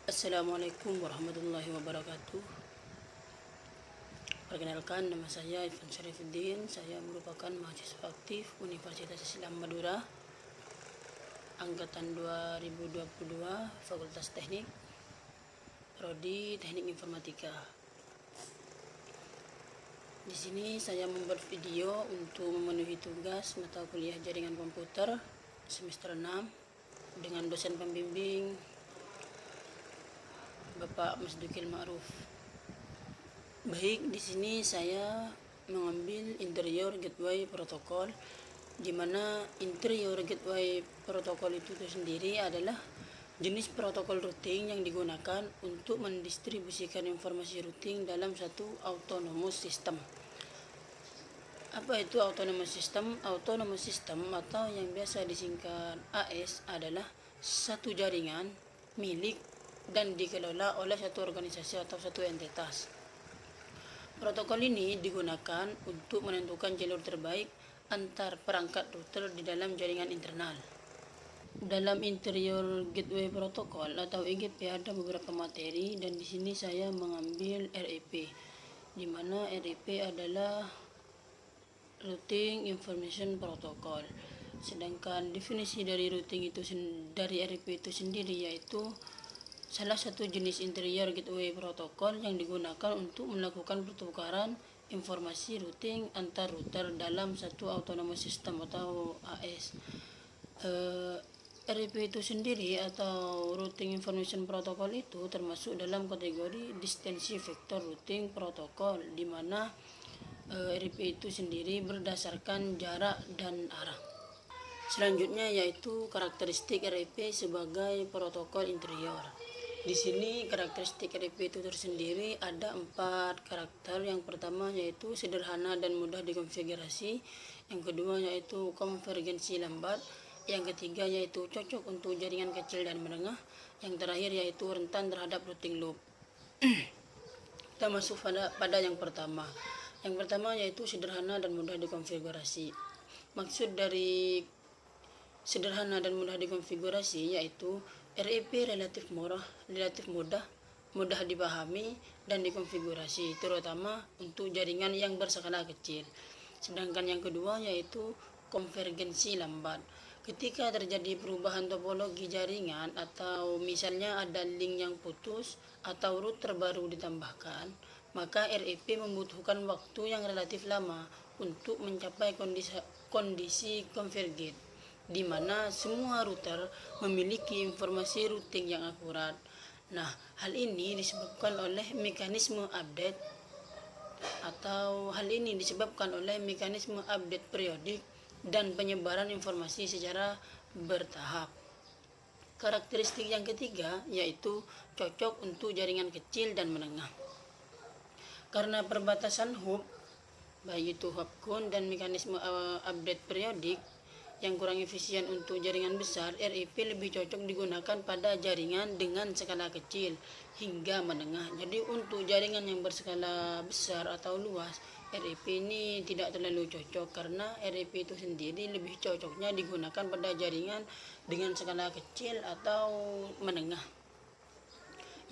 Assalamualaikum warahmatullahi wabarakatuh. Perkenalkan, nama saya Ivan Syarifuddin. Saya merupakan mahasiswa aktif Universitas Islam Madura angkatan 2022, Fakultas Teknik, Prodi Teknik Informatika. Di sini saya membuat video untuk memenuhi tugas mata kuliah jaringan komputer semester 6 dengan dosen pembimbing Bapak Masdukil Ma'ruf. Baik, di sini saya mengambil interior gateway protokol, di mana interior gateway protokol itu sendiri adalah jenis protokol routing yang digunakan untuk mendistribusikan informasi routing dalam satu autonomous system. Apa itu autonomous system? Autonomous system atau yang biasa disingkat AS adalah satu jaringan milik dan dikelola oleh satu organisasi atau satu entitas. Protokol ini digunakan untuk menentukan jalur terbaik antar perangkat router di dalam jaringan internal. Dalam interior gateway protokol atau IGP ada beberapa materi, dan di sini saya mengambil RIP, di mana RIP adalah Routing Information Protocol. Sedangkan definisi dari routing itu dari RIP itu sendiri yaitu salah satu jenis interior gateway protokol yang digunakan untuk melakukan pertukaran informasi routing antar router dalam satu autonomous system atau AS. RIP itu sendiri atau Routing Information Protocol itu termasuk dalam kategori Distance Vector Routing Protocol, di mana RIP itu sendiri berdasarkan jarak dan arah. Selanjutnya yaitu karakteristik RIP sebagai protokol interior. Di sini karakteristik RIP itu tersendiri ada 4 karakter. Yang pertama yaitu sederhana dan mudah dikonfigurasi. Yang kedua yaitu konvergensi lambat. Yang ketiga yaitu cocok untuk jaringan kecil dan menengah. Yang terakhir yaitu rentan terhadap routing loop. Kita masuk pada yang pertama. Yang pertama yaitu sederhana dan mudah dikonfigurasi. Maksud dari sederhana dan mudah dikonfigurasi yaitu RIP relatif mudah dipahami dan dikonfigurasi, terutama untuk jaringan yang berskala kecil. Sedangkan yang kedua yaitu konvergensi lambat. Ketika terjadi perubahan topologi jaringan atau misalnya ada link yang putus atau router baru ditambahkan, maka RIP membutuhkan waktu yang relatif lama untuk mencapai kondisi convergent, di mana semua router memiliki informasi routing yang akurat. Nah, hal ini disebabkan oleh mekanisme update periodik dan penyebaran informasi secara bertahap. Karakteristik yang ketiga yaitu cocok untuk jaringan kecil dan menengah. Karena perbatasan hub, baik itu hub count dan mekanisme update periodik yang kurang efisien untuk jaringan besar, RIP lebih cocok digunakan pada jaringan dengan skala kecil hingga menengah. Jadi untuk jaringan yang berskala besar atau luas, RIP ini tidak terlalu cocok karena RIP itu sendiri lebih cocoknya digunakan pada jaringan dengan skala kecil atau menengah.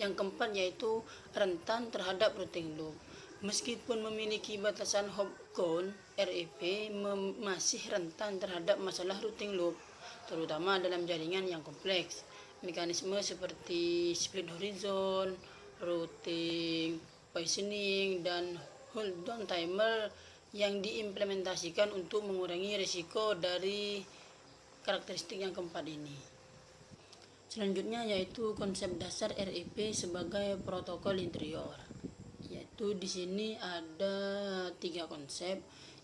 Yang keempat yaitu rentan terhadap routing loop. Meskipun memiliki batasan hop count, RIP masih rentan terhadap masalah routing loop, terutama dalam jaringan yang kompleks. Mekanisme seperti split horizon, routing poisoning, dan hold down timer yang diimplementasikan untuk mengurangi risiko dari karakteristik yang keempat ini. Selanjutnya yaitu konsep dasar RIP sebagai protokol interior. Yaitu di sini ada 3 konsep.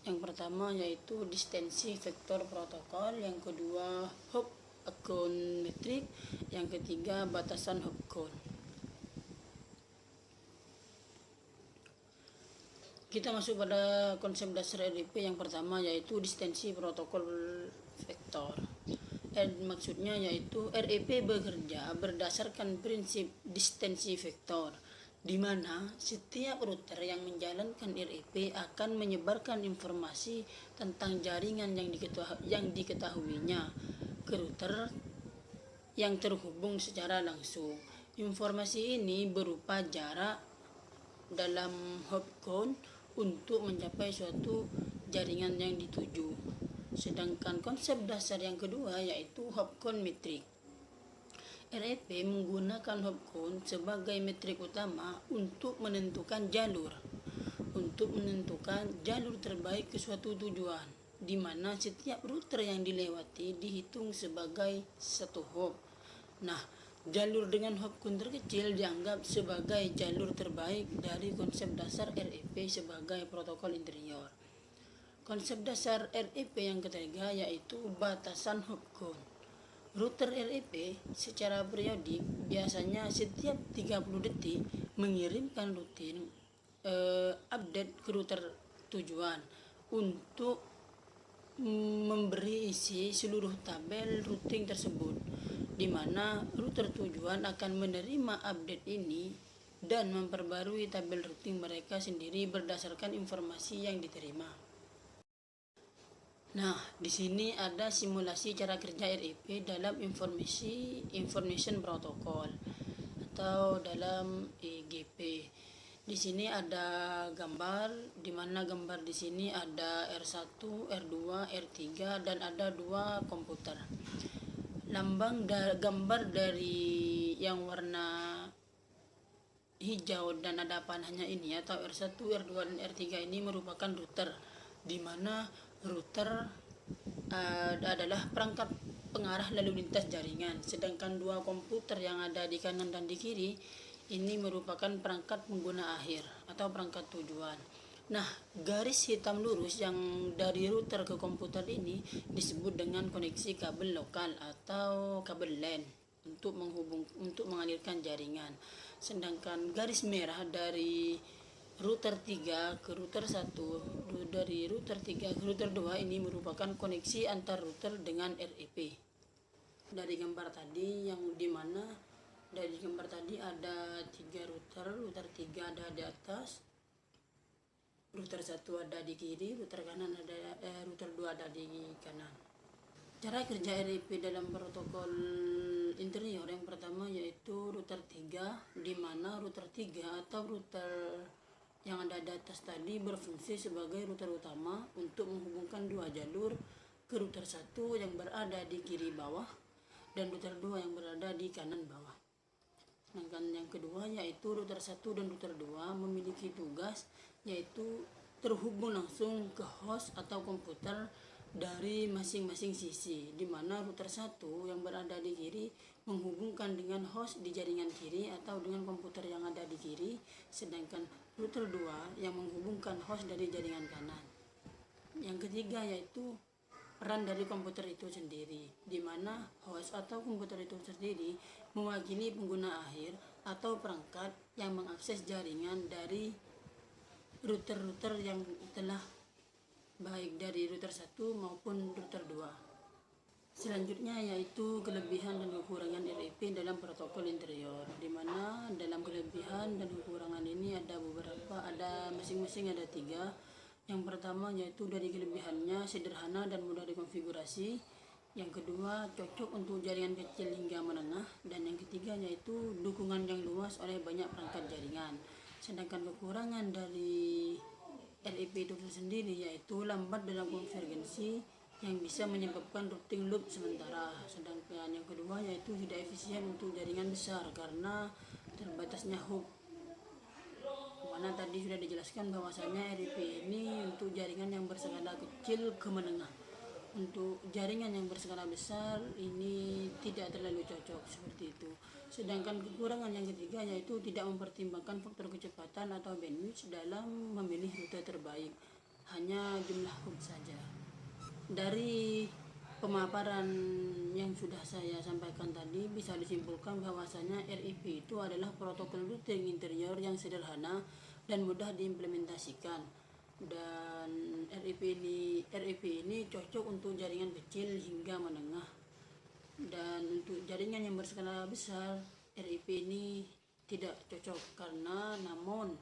Yang pertama yaitu Distance Vector Protocol, yang kedua hop count metric, yang ketiga batasan hop count. Kita masuk pada konsep dasar RIP yang pertama yaitu Distance Protocol Vector. Maksudnya yaitu RIP bekerja berdasarkan prinsip Distance Vector, di mana setiap router yang menjalankan RIP akan menyebarkan informasi tentang jaringan yang diketahuinya ke router yang terhubung secara langsung. Informasi ini berupa jarak dalam hop count untuk mencapai suatu jaringan yang dituju. Sedangkan konsep dasar yang kedua yaitu hop count metrik. REP menggunakan hop count sebagai metrik utama untuk menentukan jalur terbaik ke suatu tujuan, di mana setiap router yang dilewati dihitung sebagai satu hop. Nah, jalur dengan hop count terkecil dianggap sebagai jalur terbaik dari konsep dasar REP sebagai protokol interior. Konsep dasar REP yang ketiga yaitu batasan hop count. Router REP secara periodik biasanya setiap 30 detik mengirimkan rutin update ke router tujuan untuk memberi isi seluruh tabel routing tersebut, di mana router tujuan akan menerima update ini dan memperbarui tabel routing mereka sendiri berdasarkan informasi yang diterima. Nah, di sini ada simulasi cara kerja REP dalam information protocol atau dalam EGP. Di sini ada gambar, di mana gambar di sini ada R1, R2, R3 dan ada 2 komputer. Gambar dari yang warna hijau dan ada panahnya ini atau R1, R2 dan R3 ini merupakan router, di mana router adalah perangkat pengarah lalu lintas jaringan, sedangkan 2 komputer yang ada di kanan dan di kiri ini merupakan perangkat pengguna akhir atau perangkat tujuan. Nah, garis hitam lurus yang dari router ke komputer ini disebut dengan koneksi kabel lokal atau kabel LAN untuk mengalirkan jaringan. Sedangkan garis merah dari router 3 ke router 1, dari router 3 ke router 2 ini merupakan koneksi antar router dengan REP. Dari gambar tadi dari gambar tadi ada 3 router 3 ada di atas, router 1 ada di kiri, router 2 ada di kanan. Cara kerja REP dalam protokol interior yang pertama yaitu router 3, di mana router 3 atau router yang ada di atas tadi berfungsi sebagai router utama untuk menghubungkan 2 jalur ke router 1 yang berada di kiri bawah dan router 2 yang berada di kanan bawah. Sedangkan yang kedua yaitu router 1 dan router 2 memiliki tugas yaitu terhubung langsung ke host atau komputer dari masing-masing sisi, di mana router 1 yang berada di kiri menghubungkan dengan host di jaringan kiri atau dengan komputer yang ada di kiri, sedangkan router 2 yang menghubungkan host dari jaringan kanan. Yang ketiga yaitu peran dari komputer itu sendiri, di mana host atau komputer itu sendiri mewakili pengguna akhir atau perangkat yang mengakses jaringan dari router-router yang telah baik dari router 1 maupun router 2. Selanjutnya yaitu kelebihan dan kekurangan REP dalam protokol interior, di mana dalam kelebihan dan kekurangan ini ada masing-masing ada 3. Yang pertama yaitu dari kelebihannya sederhana dan mudah dikonfigurasi. Yang kedua cocok untuk jaringan kecil hingga menengah, dan yang ketiga yaitu dukungan yang luas oleh banyak perangkat jaringan. Sedangkan kekurangan dari REP itu sendiri yaitu lambat dalam konvergensi yang bisa menyebabkan routing loop sementara. Sedangkan yang kedua yaitu tidak efisien untuk jaringan besar karena terbatasnya hub. Mana tadi sudah dijelaskan bahwasanya REP ini untuk jaringan yang berskala kecil ke menengah. Untuk jaringan yang berskala besar ini tidak terlalu cocok seperti itu. Sedangkan kekurangan yang ketiga yaitu tidak mempertimbangkan faktor kecepatan atau bandwidth dalam memilih rute terbaik, hanya jumlah hub saja. Dari pemaparan yang sudah saya sampaikan tadi bisa disimpulkan bahwasanya REP itu adalah protokol routing interior yang sederhana dan mudah diimplementasikan. Dan REP ini cocok untuk jaringan kecil hingga menengah, dan untuk jaringan yang berskala besar REP ini tidak cocok karena namun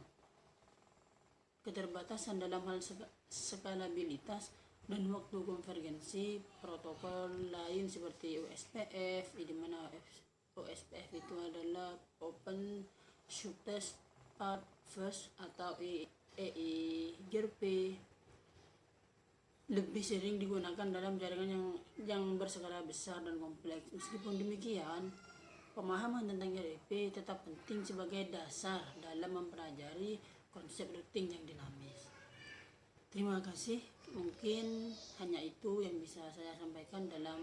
keterbatasan dalam hal skalabilitas dan waktu konvergensi protokol lain seperti USPF, di mana OSPF itu adalah Open Shortest Path First atau EIGRP, lebih sering digunakan dalam jaringan yang berskala besar dan kompleks. Meskipun demikian, pemahaman tentang IRP tetap penting sebagai dasar dalam mempelajari konsep routing yang dinamis. Terima kasih, mungkin hanya itu yang bisa saya sampaikan dalam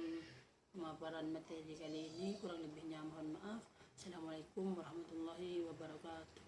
pemaparan materi kali ini. Kurang lebihnya mohon maaf. Assalamualaikum warahmatullahi wabarakatuh.